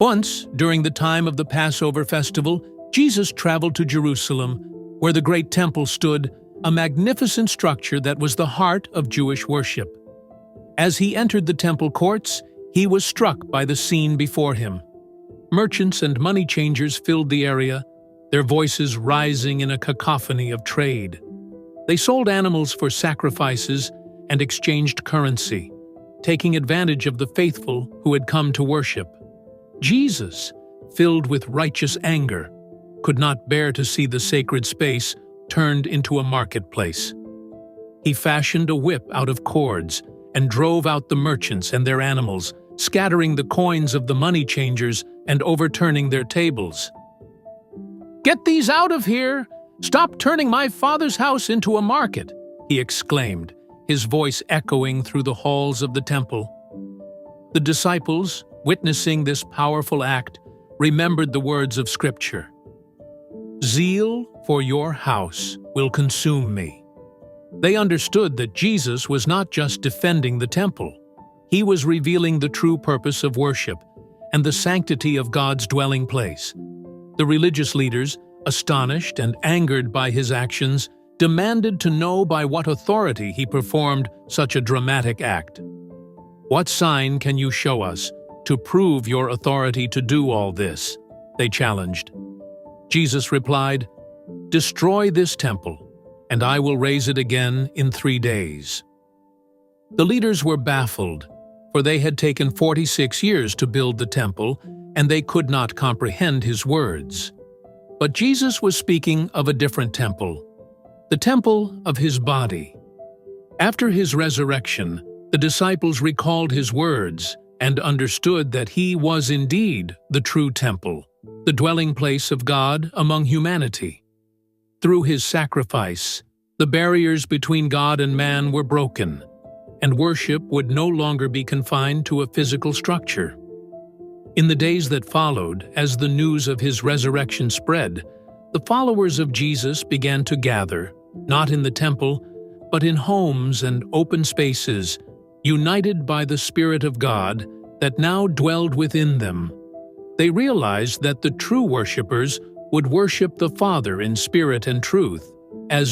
Once, during the time of the Passover festival, Jesus traveled to Jerusalem, where the great temple stood, a magnificent structure that was the heart of Jewish worship. As he entered the temple courts, he was struck by the scene before him. Merchants and money changers filled the area, their voices rising in a cacophony of trade. They sold animals for sacrifices and exchanged currency, taking advantage of the faithful who had come to worship. Jesus, filled with righteous anger, could not bear to see the sacred space turned into a marketplace. He fashioned a whip out of cords and drove out the merchants and their animals, scattering the coins of the money changers and overturning their tables. "Get these out of here! Stop turning my Father's house into a market!" he exclaimed, his voice echoing through the halls of the temple. The disciples, witnessing this powerful act, remembered the words of Scripture. "Zeal for your house will consume me." They understood that Jesus was not just defending the temple. He was revealing the true purpose of worship and the sanctity of God's dwelling place. The religious leaders, astonished and angered by his actions, demanded to know by what authority he performed such a dramatic act. "What sign can you show us to prove your authority to do all this?" they challenged. Jesus replied, "Destroy this temple, and I will raise it again in 3 days." The leaders were baffled, for they had taken 46 years to build the temple, and they could not comprehend his words. But Jesus was speaking of a different temple, the temple of his body. After his resurrection, the disciples recalled his words and understood that he was indeed the true temple, the dwelling place of God among humanity. Through his sacrifice, the barriers between God and man were broken, and worship would no longer be confined to a physical structure. In the days that followed, as the news of his resurrection spread, the followers of Jesus began to gather, not in the temple, but in homes and open spaces, united by the Spirit of God that now dwelled within them. They realized that the true worshipers would worship the Father in spirit and truth, as